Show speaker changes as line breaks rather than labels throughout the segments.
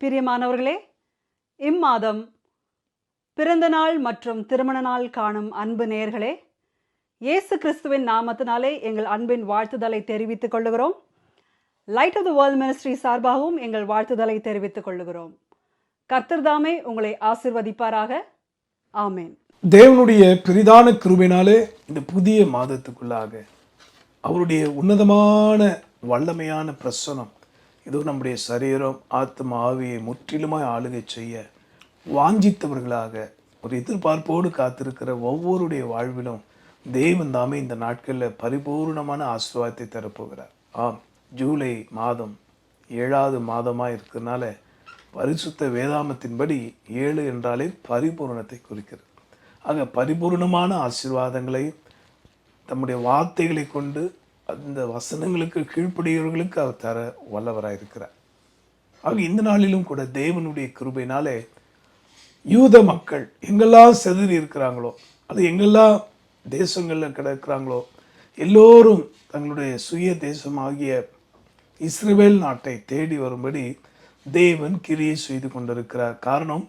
பிரியமானவர்களே, இம்மாதம் பிறந்த நாள் மற்றும் திருமண நாள் காணும் அன்பு நேயர்களே, இயேசு கிறிஸ்துவின் நாமத்தினாலே எங்கள் அன்பின் வாழ்த்துதலை தெரிவித்துக் கொள்ளுகிறோம். Light of the World Ministry சார்பாகவும் எங்கள் வாழ்த்துதலை தெரிவித்துக் கொள்ளுகிறோம். கர்த்தர் தாமே உங்களை ஆசீர்வதிப்பாராக. ஆமேன்.
தேவனுடைய பெரிதான கிருபையினாலே இந்த புதிய மாதத்துக்குள்ளாக அவருடைய உன்னதமான வல்லமையான பிரசனம் இதோ நம்முடைய சரீரம் ஆத்ம ஆவியை முற்றிலுமாய் ஆளுகை செய்ய வாஞ்சித்தவர்களாக ஒரு எதிர்பார்ப்போடு காத்திருக்கிற ஒவ்வொருடைய வாழ்விலும் தேவன் தாமே இந்த நாட்களில் பரிபூர்ணமான ஆசீர்வாதத்தை தரப்போகிறார். ஆம், ஜூலை மாதம் 7வது மாதமாக இருக்கிறதுனால பரிசுத்த வேதாமத்தின்படி 7 என்றாலே பரிபூர்ணத்தை குறிக்கிறது. ஆக பரிபூர்ணமான ஆசீர்வாதங்களை தம்முடைய வார்த்தைகளை கொண்டு அந்த வசனங்களுக்கு கீழ்ப்படியவர்களுக்கு அவர் தர வல்லவராக இருக்கிறார். ஆக இந்த நாளிலும் கூட தேவனுடைய கிருபையினாலே யூத மக்கள் எங்கெல்லாம் செதறி இருக்கிறாங்களோ, அது எங்கெல்லாம் தேசங்களில் கிடக்கிறாங்களோ, எல்லோரும் தங்களுடைய சுய தேசமாகிய இஸ்ரவேல் நாட்டை தேடி வரும்படி தேவன் கிரியை செய்து கொண்டிருக்கிறார். காரணம்,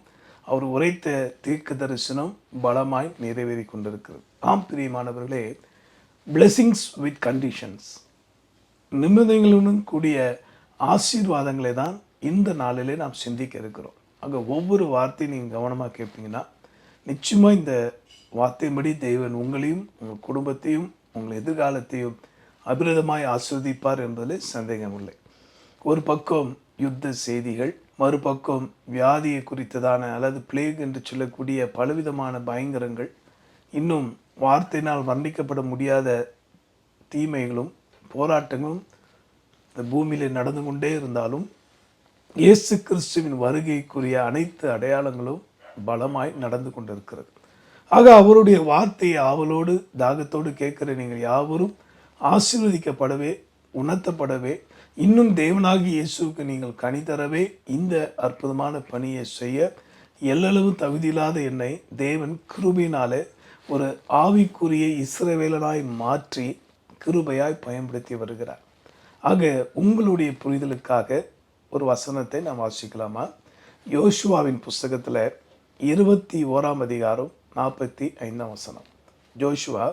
அவர் உரைத்த தீர்க்க தரிசனம் பலமாய் நிறைவேறி கொண்டிருக்கிறது. ஆம் பிரியமானவர்களே, பிளெஸிங்ஸ் வித் கண்டிஷன்ஸ், நிம்மதிகளுடன் கூடிய ஆசீர்வாதங்களை தான் இந்த நாளிலே நாம் சிந்திக்க இருக்கிறோம். அங்கே ஒவ்வொரு வார்த்தையும் நீங்கள் கவனமாக கேட்பீங்கன்னா நிச்சயமாக இந்த வார்த்தையின்படி தேவன் உங்களையும் உங்கள் குடும்பத்தையும் உங்கள் எதிர்காலத்தையும் அபிரதமாய் ஆஸ்வதிப்பார் என்பதில் சந்தேகம் இல்லை. ஒரு பக்கம் யுத்த செய்திகள், மறுபக்கம் வியாதியை குறித்ததான அல்லது பிளேக் என்று சொல்லக்கூடிய பலவிதமான பயங்கரங்கள், இன்னும் வார்த்தையினால் வர்ணிக்கப்பட முடியாத தீமைகளும் போராட்டங்களும் இந்த பூமியில் நடந்து கொண்டே இருந்தாலும் இயேசு கிறிஸ்துவின் வருகைக்குரிய அனைத்து அடையாளங்களும் பலமாய் நடந்து கொண்டிருக்கிறது. ஆக அவருடைய வார்த்தையை ஆவலோடு தாகத்தோடு கேட்கிற நீங்கள் யாவரும் ஆசீர்வதிக்கப்படவே உணர்த்தப்படவே இன்னும் தேவனாகி இயேசுவுக்கு நீங்கள் கனி தரவே இந்த அற்புதமான பணியை செய்ய எல்லளவு தகுதியில்லாத என்னை தேவன் கிருபையினாலே ஒரு ஆவிக்குரிய இஸ்ரவேலனாய் மாற்றி கிருபையாய் பயன்படுத்தி வருகிறார். ஆக உங்களுடைய புரிதலுக்காக ஒரு வசனத்தை நாம் வாசிக்கலாமா? யோசுவாவின் புஸ்தகத்தில் 21ஆம் அதிகாரம் 45ஆம் வசனம். Joshua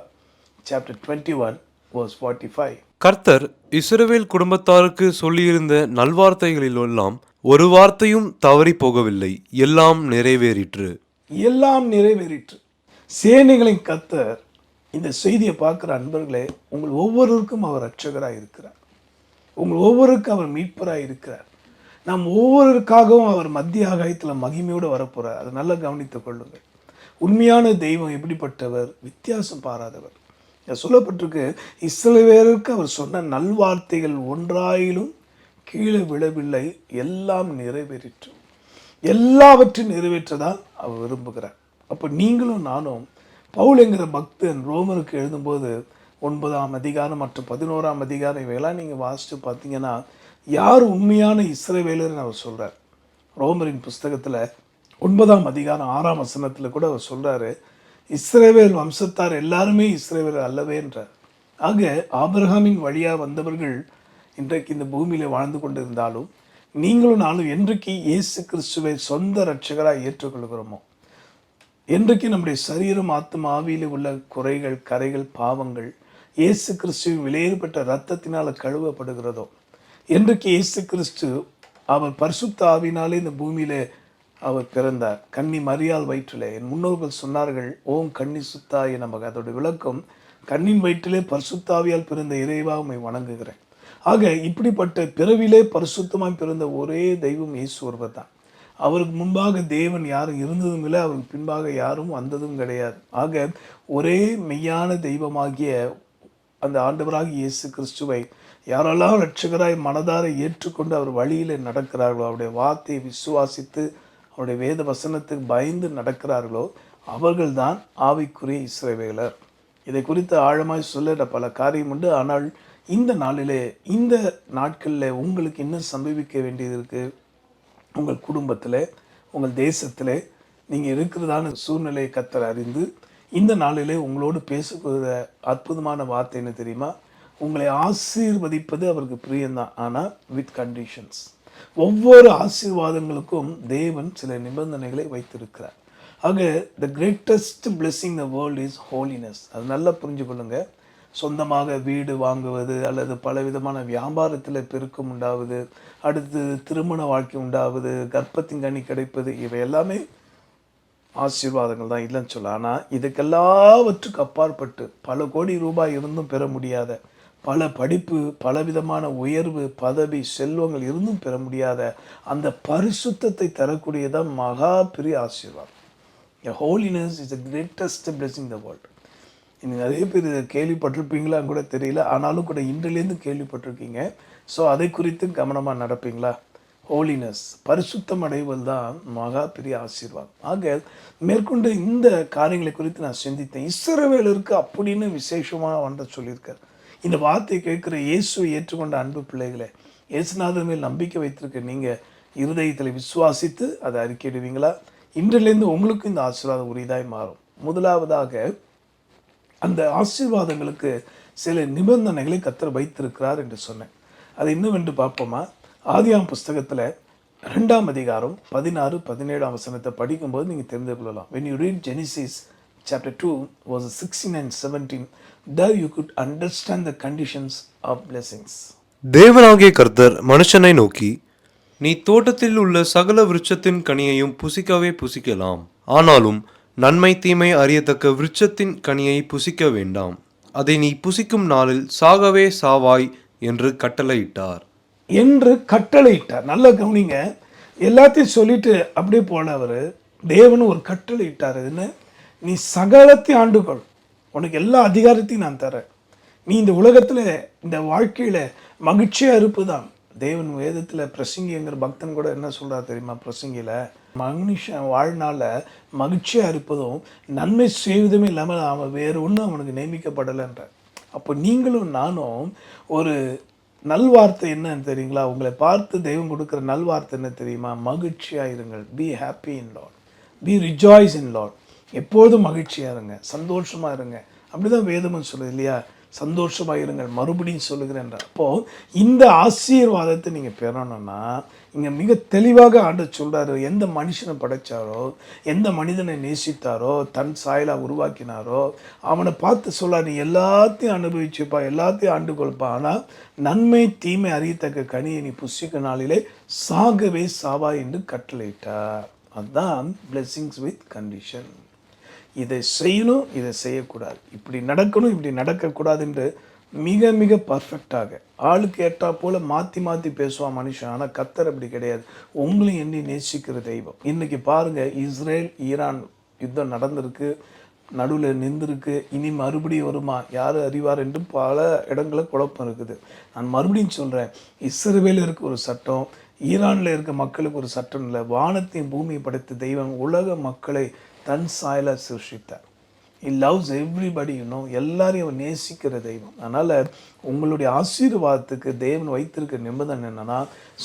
chapter 21 verse 45.
கர்த்தர் இஸ்ரவேல் குடும்பத்தாருக்கு சொல்லியிருந்த நல்வார்த்தைகளிலெல்லாம் ஒரு வார்த்தையும் தவறி போகவில்லை, எல்லாம் நிறைவேறிற்று.
எல்லாம் நிறைவேறிற்று. சேனைகளின் கர்த்தர் இந்த செய்தியை பார்க்குற அன்பர்களே, உங்கள் ஒவ்வொருவருக்கும் அவர் ரட்சகராக இருக்கிறார். உங்கள் ஒவ்வொருக்கும் அவர் மீட்பராக இருக்கிறார். நாம் ஒவ்வொருவருக்காகவும் அவர் மத்திய ஆகாயத்தில் மகிமையோடு வரப்போகிறார். அதை நல்லா கவனித்துக் கொள்ளுங்கள். உண்மையான தெய்வம் எப்படிப்பட்டவர்? வித்தியாசம் பாராதவர். சொல்லப்பட்டிருக்கு, இஸ்ரவேலுக்கு அவர் சொன்ன நல்வார்த்தைகள் ஒன்றாயிலும் கீழே விழவில்லை, எல்லாம் நிறைவேறிற்று. எல்லாவற்றையும் நிறைவேற்றதான் அவர் விரும்புகிறார். அப்போ நீங்களும் நானும் பவுல் என்கிற பக்தன் ரோமருக்கு எழுதும்போது 9ஆம் அதிகாரம் மற்றும் 11ஆம் அதிகாரம் இவையெல்லாம் நீங்கள் வாசித்து பார்த்தீங்கன்னா யார் உண்மையான இஸ்ரவேலர்னு அவர் சொல்கிறார். ரோமரின் புஸ்தகத்தில் 9ஆம் அதிகாரம் 6ஆம் வசனத்தில் கூட அவர் சொல்கிறாரு, இஸ்ரவேல் வம்சத்தார் எல்லாருமே இஸ்ரவேலர் அல்லவே என்றார். ஆக ஆபிரகாமின் வழியாக வந்தவர்கள் இன்றைக்கு இந்த பூமியில் வாழ்ந்து கொண்டிருந்தாலும் நீங்களும் நானும் என்றைக்கு இயேசு கிறிஸ்துவை சொந்த இரட்சகராக ஏற்றுக்கொள்கிறோமோ, என்றைக்கு நம்முடைய சரீரம் ஆத்ம ஆவியில் உள்ள குறைகள் கரைகள் பாவங்கள் இயேசு கிறிஸ்துவின் விலையேறப்பட்ட இரத்தத்தினால் கழுவப்படுகிறதோ, என்றைக்கு இயேசு கிறிஸ்து அவர் பரிசுத்த ஆவினாலே இந்த பூமியிலே அவர் பிறந்தார். கன்னி மரியாள் வயிற்றிலே, என் முன்னோர்கள் சொன்னார்கள், ஓம் கன்னி சுத்தாய நமக்கு. அதோட விளக்கம், கண்ணின் வயிற்றிலே பரிசுத்தாவியால் பிறந்த இறைவா உம்மை வணங்குகிறேன். ஆக இப்படிப்பட்ட பிறவிலே பரிசுத்தமாய் பிறந்த ஒரே தெய்வம் இயேசு ஒருவர் தான். அவருக்கு முன்பாக தேவன் யாரும் இருந்ததும் இல்லை, அவருக்கு பின்பாக யாரும் வந்ததும் கிடையாது. ஆக ஒரே மெய்யான தெய்வமாகிய அந்த ஆண்டவராகிய இயேசு கிறிஸ்துவை யாரெல்லாம் இரட்சகராய் மனதார ஏற்றுக்கொண்டு அவர் வழியில் நடக்கிறார்களோ, அவருடைய வார்த்தையை விசுவாசித்து அவருடைய வேத வசனத்துக்கு பயந்து நடக்கிறார்களோ, அவர்கள்தான் ஆவிக்குரிய இஸ்ரவேலர். இதை குறித்து ஆழமாய் சொல்ல பல காரியம் உண்டு. ஆனால் இந்த நாளிலே இந்த நாட்களில் உங்களுக்கு இன்னும் சம்பவிக்க வேண்டியது இருக்குது. உங்கள் குடும்பத்தில் உங்கள் தேசத்தில் நீங்கள் இருக்கிறதான சூழ்நிலையை கர்த்தர் அறிந்து இந்த நாளிலே உங்களோடு பேசுகிற அற்புதமான வார்த்தை என்ன தெரியுமா? உங்களை ஆசீர்வதிப்பது அவருக்கு பிரியம்தான், ஆனால் வித் கண்டிஷன்ஸ். ஒவ்வொரு ஆசீர்வாதங்களுக்கும் தேவன் சில நிபந்தனைகளை வைத்திருக்கிறார். ஆக the greatest blessing the world is holiness. அது நல்லா புரிஞ்சு கொள்ளுங்க. சொந்தமாக வீடு வாங்குவது அல்லது பலவிதமான வியாபாரத்தில் பெருக்கம் உண்டாவது, அடுத்து திருமண வாழ்க்கை உண்டாவது, கர்ப்பத்தின் கனி கிடைப்பது, இவை எல்லாமே ஆசீர்வாதங்கள் தான், இல்லைன்னு சொல்ல. ஆனால் இதுக்கெல்லாவற்றுக்கு அப்பாற்பட்டு பல கோடி ரூபாய் இருந்தும் பெற முடியாத, பல படிப்பு, பலவிதமான உயர்வு, பதவி, செல்வங்கள் இருந்தும் பெற முடியாத அந்த பரிசுத்தத்தை தரக்கூடியதான் மகா பெரிய ஆசீர்வாதம். Holiness is the greatest blessing the world. இன்னும் நிறைய பேர் இதை கேள்விப்பட்டிருப்பீங்களான்னு கூட தெரியல, ஆனாலும் கூட இன்றிலேருந்து கேள்விப்பட்டிருக்கீங்க. ஸோ அதை குறித்து கவனமாக நடப்பீங்களா? ஹோலினஸ், பரிசுத்தம் அடைவது தான் மகா பெரிய ஆசீர்வாதம். ஆக மேற்கொண்டு இந்த காரியங்களை குறித்து நான் சிந்தித்தேன். இஸ்ரவேலருக்கு அப்படின்னு விசேஷமாக வந்து சொல்லியிருக்கார். இந்த வார்த்தையை கேட்குற இயேசுவை ஏற்றுக்கொண்ட அன்பு பிள்ளைகளை, இயேசுநாதர் மேல் நம்பிக்கை வைத்திருக்க நீங்கள் இருதயத்தில் விசுவாசித்து அதை அறிக்கையிடுவீங்களா? இன்றிலிருந்து உங்களுக்கு இந்த ஆசீர்வாதம் உரிதாய் மாறும். முதலாவதாக, அந்த ஆசீர்வாதங்களுக்கு சில நிபந்தனைகளை கர்த்தர் வைத்திருக்கிறார் என்று சொன்னேன். அது என்னவென்று பார்ப்போமா? ஆதியாம் புஸ்தகத்தில் 2ஆம் அதிகாரம் 16-17 வசனத்தை படிக்கும்போது நீங்கள் தெரிந்து கொள்ளலாம். When you read Genesis chapter 2 verses 16 and 17, there you could understand the conditions of blessings.
தேவனாகிய கர்த்தர் மனுஷனை நோக்கி, நீ தோட்டத்தில் உள்ள சகல விருட்சத்தின் கனியையும் புசிக்கவே புசிக்கலாம், ஆனாலும் நன்மை தீமை அறியத்தக்க விருட்சத்தின் கனியை புசிக்க வேண்டாம், அதை நீ புசிக்கும் நாளில் சாகவே சாவாய் என்று கட்டளையிட்டார்.
என்று கட்டளையிட்டார். நல்லா கவனிங்க. எல்லாத்தையும் சொல்லிட்டு அப்படியே போன அவர் தேவன் ஒரு கட்டளையிட்டார். என்ன? நீ சகலத்தையும் ஆண்டுகொள், உனக்கு எல்லா அதிகாரத்தையும் நான் தரேன், நீ இந்த உலகத்தில் இந்த வாழ்க்கையில் மகிழ்ச்சியாக இருப்புதான். தேவன் வேதத்தில் பிரசங்கிங்கிற பக்தன் கூட என்ன சொல்கிறார் தெரியுமா? பிரசங்கியில் மனுஷன் வாழ்நாள மகிழ்ச்சியாக இருப்பதும் நன்மை செய்வதுமே இல்லாமல் அவன் வேறு ஒன்றும் அவனுக்கு நியமிக்கப்படலைன்ற. அப்போ நீங்களும் நானும் ஒரு நல்வார்த்தை என்னன்னு தெரியுங்களா? உங்களை பார்த்து தெய்வம் கொடுக்குற நல்வார்த்தை என்ன தெரியுமா? மகிழ்ச்சியாக இருங்கள். Be happy in Lord, be rejoice in Lord. எப்பொழுதும் மகிழ்ச்சியாக இருங்க, சந்தோஷமாக இருங்க. அப்படி தான் வேதமும் சொல்லுது இல்லையா? சந்தோஷமாக இருங்கள், மறுபடியும் சொல்லுகிறேன். அப்போது இந்த ஆசீர்வாதத்தை நீங்கள் பெறணும்னா இங்கே மிக தெளிவாக ஆண்டவர் சொல்கிறாரு. எந்த மனுஷனை படைத்தாரோ, எந்த மனிதனை நேசித்தாரோ, தன் சாயலாக உருவாக்கினாரோ அவனை பார்த்து சொல்ல, நீ எல்லாத்தையும் அனுபவிச்சுப்பா, எல்லாத்தையும் ஆண்டு கொள்ப்பா, ஆனால் நன்மை தீமை அறியத்தக்க கனியை நீ புசிக்க நாளிலே சாகவே சாவா என்று கட்டளையிட்டார். அதுதான் பிளெஸிங்ஸ் வித் கண்டிஷன். இதை செய்யணும், இதை செய்யக்கூடாது, இப்படி நடக்கணும், இப்படி நடக்கக்கூடாது என்று மிக மிக பர்ஃபெக்டாக ஆளுக்கு ஏற்றா போல் மாற்றி மாற்றி பேசுவான் மனுஷன். ஆனால் கர்த்தர் அப்படி கிடையாது. உங்களையும் எண்ணி நேசிக்கிற தெய்வம். இன்றைக்கி பாருங்கள், இஸ்ரேல் ஈரான் யுத்தம் நடந்திருக்கு, நடுவில் நின்றுருக்கு. இனி மறுபடியும் வருமா யார் அறிவார் என்று பல இடங்களில் குழப்பம் இருக்குது. நான் மறுபடியும் சொல்கிறேன், இஸ்ரவேலுக்கு ஒரு சட்டம், ஈரானில் இருக்க மக்களுக்கு ஒரு சட்டம் இல்லை. வானத்தையும் பூமியை படைத்த தெய்வம் உலக மக்களை தன் சாயல சிருஷ்டித்தார். He loves everybody, எல்லாரையும் அவர் நேசிக்கிற தெய்வம். அதனால் உங்களுடைய ஆசீர்வாதத்துக்கு தேவன் வைத்திருக்க நிபந்தனை என்னென்னா,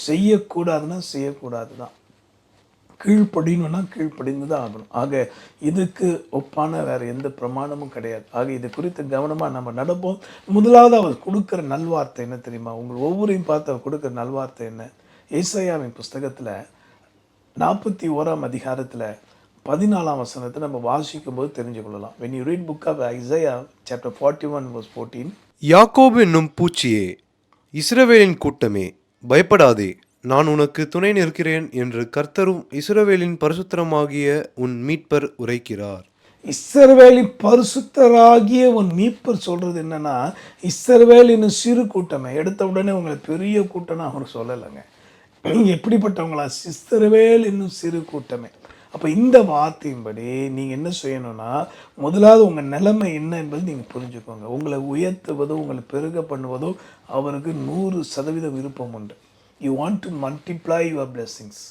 செய்யக்கூடாதுன்னா செய்யக்கூடாது தான், கீழ்ப்படியணும்னா கீழ்ப்படிந்து தான் ஆகணும். ஆக இதுக்கு ஒப்பான வேறு எந்த பிரமாணமும் கிடையாது. ஆக இது குறித்து கவனமாக நம்ம நடப்போம். முதலாவது அவர் கொடுக்குற நல்வார்த்தை என்ன தெரியுமா? உங்கள் ஒவ்வொருத்தையும் பார்த்து அவர் கொடுக்குற நல்வார்த்தை என்ன? ஏசாயாவின் புஸ்தகத்தில் 41ஆம் அதிகாரத்தில் 14ஆம் வசனத்தை நம்ம வாசிக்கும் போது தெரிஞ்சு கொள்ளலாம். When you read book of Isaiah chapter 41 verse 14,
யாக்கோபு என்னும் பூச்சியே, இஸ்ரவேலின் கூட்டமே, பயப்படாதே, நான் உனக்கு துணை நிற்கிறேன் என்று கர்த்தரும் இஸ்ரவேலின் பரிசுத்தரமாகிய உன் மீட்பர் உரைக்கிறார்.
இஸ்ரவேலின் பரிசுத்தராகிய உன் மீட்பர் சொல்றது என்னன்னா, இஸ்ரவேல் இன்னும் சிறு கூட்டமே. எடுத்த உடனே உங்களை பெரிய கூட்டம்னா அவர் சொல்லலைங்க. எப்படிப்பட்டவங்களா? இஸ்ரவேல் இன்னும் சிறு கூட்டமே. அப்போ இந்த வார்த்தையின்படி நீங்கள் என்ன செய்யணும்னா, முதலாவது உங்கள் நிலைமை என்ன என்பது நீங்கள் புரிஞ்சுக்கோங்க. உங்களை உயர்த்துவதோ உங்களை பெருக பண்ணுவதோ அவருக்கு 100% விருப்பம் உண்டு. You want to multiply your blessings.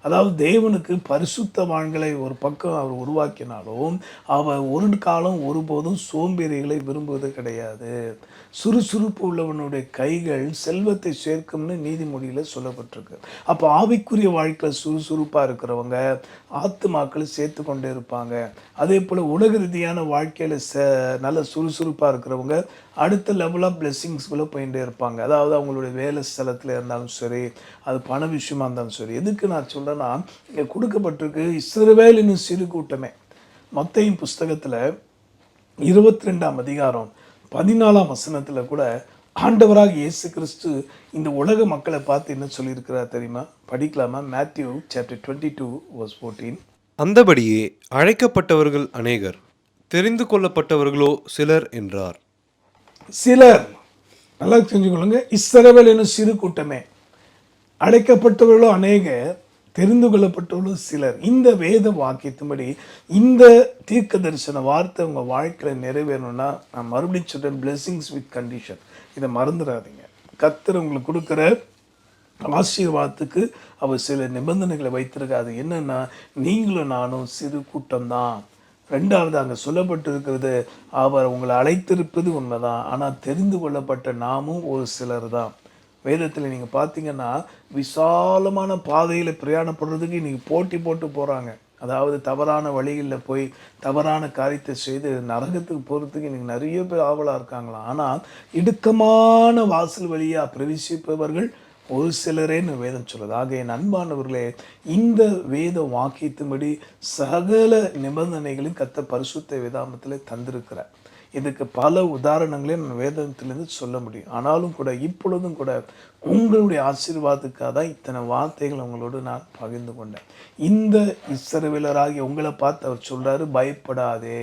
அதாவது தேவனுக்கு பரிசுத்தவான்களை ஒரு பக்கம் அவர் உருவாக்கினாலும் அவர் ஒரு காலம் ஒருபோதும் சோம்பேறிகளை விரும்புவது கிடையாது. சுறுசுறுப்பு உள்ளவனுடைய கைகள் செல்வத்தை சேர்க்கும்னு நீதிமொழியில் சொல்லப்பட்டிருக்கு. அப்போ ஆவிக்குரிய வாழ்க்கையில் சுறுசுறுப்பாக இருக்கிறவங்க ஆத்துமாக்களை சேர்த்து கொண்டே இருப்பாங்க. அதே போல் உலக ரீதியான வாழ்க்கையில் நல்ல சுறுசுறுப்பாக இருக்கிறவங்க அடுத்த லெவல் ஆஃப் பிளெஸ்ஸிங்ஸ்குள்ளே போயிட்டே இருப்பாங்க. அதாவது அவங்களுடைய வேலை ஸ்தலத்தில் இருந்தாலும் சரி, அது பண விஷயமா இருந்தாலும் சரி. எதுக்கு நான் சொல்கிறேன்னா, இங்கே கொடுக்கப்பட்டிருக்கு இஸ்ரவேல் என்னும் சிறு கூட்டமே. மத்தேயு புஸ்தகத்தில் 22ஆம் அதிகாரம் 14ஆம் வசனத்தில் கூட ஆண்டவராக இயேசு கிறிஸ்து இந்த உலக மக்களை பார்த்து என்ன சொல்லியிருக்கிறார் தெரியுமா? படிக்கலாமா? Matthew chapter 22:14.
அந்தபடியே அழைக்கப்பட்டவர்கள் அநேகர், தெரிந்து கொள்ளப்பட்டவர்களோ சிலர் என்றார்.
சிலர், நல்லா தெரிஞ்சுக்கொள்ளுங்க, இஸ்ரவேல் என்னும் சிறு கூட்டமே, அழைக்கப்பட்டவர்களோ அநேகர், தெரிந்து கொள்ளப்பட்டவர்களோ சிலர். இந்த வேத வாக்கியத்தின்படி இந்த தீர்க்க தரிசன வார்த்தை உங்கள் வாழ்க்கையில் நிறைவேறணும்னா, நான் மறுபடியும் சொல்கிறேன், பிளெஸிங்ஸ் வித் கண்டிஷன். இதை மறந்துடாதீங்க. கர்த்தர் உங்களுக்கு கொடுக்குற ஆசீர்வாதத்துக்கு அவர் சில நிபந்தனைகளை வைத்திருக்காது. என்னன்னா, நீங்களும் நானும் சிறு கூட்டம்தான். ரெண்டாவது, அங்கே சொல்லப்பட்டு இருக்கிறது, அவர் உங்களை அழைத்திருப்பது உண்மைதான், ஆனால் தெரிந்து கொள்ளப்பட்ட நாமும் ஒரு சிலர் தான். வேதத்தில் நீங்கள் பார்த்தீங்கன்னா, விசாலமான பாதையில் பிரயாணப்படுறதுக்கு இன்றைக்கி போட்டி போட்டு போகிறாங்க. அதாவது தவறான வழிகளில் போய் தவறான காரியத்தை செய்து நரகத்துக்கு போகிறதுக்கு இன்றைக்கி நிறைய பேர் ஆவலாக இருக்காங்களாம். ஆனால் இடுக்கமான வாசல் வழியாக பிரவேசிப்பவர்கள் ஒரு சிலரேன்னு வேதம் சொல்லுது. ஆக என் அன்பானவர்களே, இந்த வேத வாக்கியத்தின்படி சகல நிபந்தனைகளும் கர்த்தர் பரிசுத்த வேதாகமத்தில் தந்திருக்கிறார். இதுக்கு பல உதாரணங்களே நான் வேதத்திலிருந்து சொல்ல முடியும். ஆனாலும் கூட இப்பொழுதும் கூட உங்களுடைய ஆசீர்வாதத்துக்காக தான் இத்தனை வார்த்தைகள் உங்களோடு நான் பகிர்ந்து கொண்டேன். இந்த இஸ்ரவேலராகிய உங்களை பார்த்து அவர் சொல்றாரு, பயப்படாதே,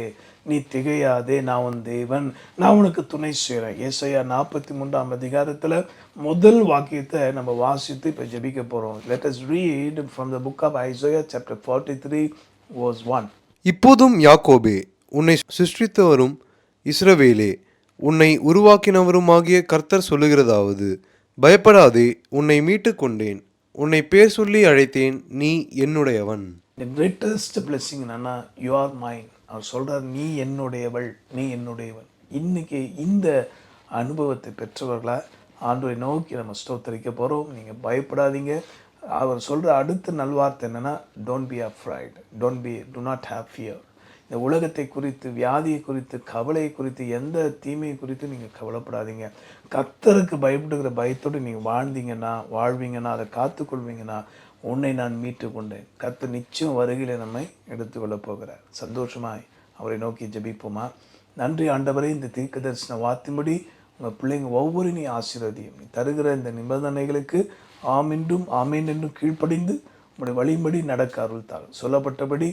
நீ திகையாதே, நான் உன் தேவன், நான் உனக்கு துணை செய்கிறேன். ஏசாயா 43ஆம் அதிகாரத்தில் முதல் வாக்கியத்தை நம்ம வாசித்து இப்போ ஜெபிக்க போகிறோம். Let us read from the book of Isaiah chapter 43:1.
இப்போதும் யாக்கோபே, உன்னை சிருஷ்டித்தவரும் இஸ்ரவேலே, உன்னை உருவாக்கினவருமாகிய கர்த்தர் சொல்லுகிறதாவது, பயப்படாதே, உன்னை மீட்டு கொண்டேன், உன்னை பேர் சொல்லி அழைத்தேன், நீ என்னுடையவன்.
The greatest blessing என்னன்னா, you are mine. அவர் சொல்றார், நீ என்னுடையவள், நீ என்னுடையவன். இன்னைக்கு இந்த அனுபவத்தை பெற்றவர்களா ஆண்டவரை நோக்கி நம்ம ஸ்தோத்தரிக்க போகிறோம். நீங்கள் பயப்படாதீங்க. அவர் சொல்கிற அடுத்த நல்வார்த்தை என்னென்னா, don't be afraid, do not have fear. இந்த உலகத்தை குறித்து, வியாதியை குறித்து, கவலையை குறித்து, எந்த தீமையை குறித்து நீங்கள் கவலைப்படாதீங்க. கர்த்தருக்கு பயப்படுகிற பயத்தோடு நீங்கள் வாழ்வீங்கன்னா, அதை காத்துக்கொள்வீங்கன்னா, உன்னை நான் மீட்டு கொண்டேன். கர்த்தர் நிச்சயம் வருகையில் நம்மை எடுத்துக்கொள்ளப் போகிறார். சந்தோஷமாய் அவரை நோக்கி ஜெபிப்போமா? நன்றி ஆண்டவரே, இந்த தீர்க்க தரிசன வார்த்தையின்படி உங்கள் பிள்ளைங்க ஒவ்வொரு நீ ஆசீர்வதியும். நீ தருகிற இந்த நிபந்தனைகளுக்கு ஆமீன் என்றும் கீழ்ப்படிந்து உங்களுடைய வழிபடி நடக்க அருள் தாரும். சொல்லப்பட்டபடி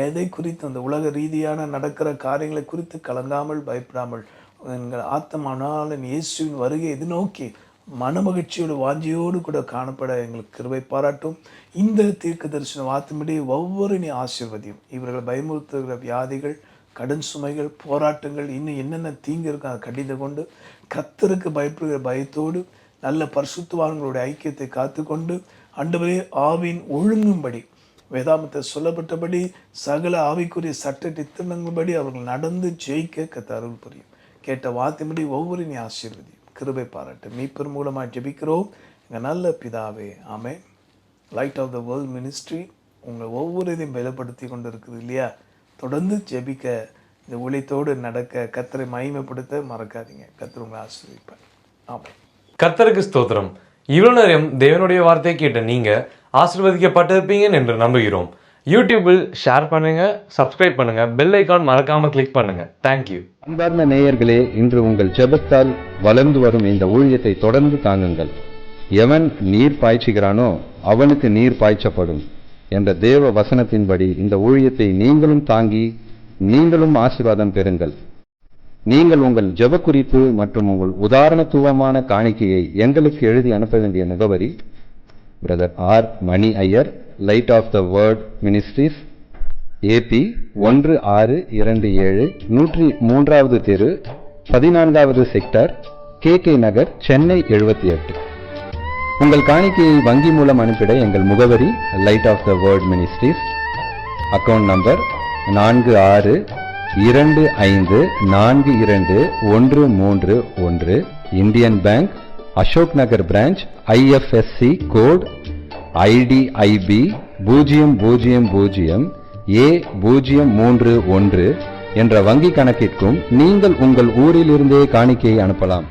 எதை குறித்து, அந்த உலக ரீதியான நடக்கிற காரியங்களை குறித்து கலங்காமல் பயப்படாமல் எங்கள் ஆத்மானாலும் இயேசுவின் வருகை எதிர்நோக்கி மனமகிழ்ச்சியோடு வாஞ்சியோடு கூட காணப்பட எங்களுக்கு கிருபை பாராட்டும். இந்த தீர்க்க தரிசன வார்த்தையின்படி ஒவ்வொரு நீ ஆசீர்வதியும். இவர்கள் பயமுறுத்துகிற வியாதிகள், கடன் சுமைகள், போராட்டங்கள், இன்னும் என்னென்ன தீங்கு இருக்கும் அதை கடிந்து கொண்டு கர்த்தருக்கு பயப்படுகிற பயத்தோடு நல்ல பரிசுத்தவான்களுடைய ஐக்கியத்தை காத்துக்கொண்டு ஆண்டவரே ஆவின் ஒழுங்கும்படி வேதாமத்தை சொல்லப்பட்டபடி சகல ஆவிக்குரிய சட்ட திட்டங்களின்படி அவர்கள் நடந்து ஜெயிக்க கர்த்தர் அருள் புரியும். கேட்ட வார்த்தையின்படி ஒவ்வொரு நீ ஆசீர்வதியும். கிருபை பாராட்டு. மீட்பர் மூலமாக ஜெபிக்கிறோம் எங்கள் நல்ல பிதாவே, amen. Light of the World Ministry உங்களை ஒவ்வொரு இதையும் பலப்படுத்தி கொண்டு இருக்குது இல்லையா? தொடர்ந்து ஜெபிக்க, இந்த ஊழியத்தோடு நடக்க, கர்த்தரை மகிமைப்படுத்த மறக்காதீங்க. கர்த்தர் உங்களை ஆசீர்வதிப்பார். ஆமென்.
கர்த்தருக்கு ஸ்தோத்திரம். இவ்வளவு நேரம் தேவனுடைய வார்த்தையை கேட்ட நீங்க ஆசீர்வதிக்கப்பட்டிருப்பீங்க என்று நம்புகிறோம். யூடியூபில் ஷேர் பண்ணுங்க, சப்ஸ்கிரைப் பண்ணுங்க, பெல் ஐக்கான் மறக்காம கிளிக் பண்ணுங்க. தேங்க்யூ.
அன்பார்ந்த நேயர்களே, இன்று உங்கள் ஜெபத்தால் வளர்ந்து வரும் இந்த ஊழியத்தை தொடர்ந்து தாங்குங்கள். எவன் நீர் பாய்ச்சுகிறானோ அவனுக்கு நீர் பாய்ச்சப்படும் என்ற தேவ வசனத்தின்படி இந்த ஊழியத்தை நீங்களும் தாங்கி நீங்களும் ஆசீர்வாதம் பெறுங்கள். நீங்கள் உங்கள் ஜெப குறிப்பு மற்றும் உங்கள் உதாரணத்துவமான காணிக்கையை எங்களுக்கு எழுதி அனுப்ப வேண்டிய முகவரி: brother R Mani Iyer, Light of the World Ministries, AP 1627, 103வது தெரு, 14வது செக்டர், KK நகர், சென்னை 78. உங்கள் காணிக்கையை வங்கி மூலம் அனுப்பிட எங்கள் முகவரி Light of the World Ministries, account number 4625421311, Indian Bank, Ashok Nagar branch, IFSC code IDIB 000A031 என்ற வங்கி கணக்கிற்கும் நீங்கள் உங்கள் ஊரிலிருந்தே காணிக்கையை அனுப்பலாம்.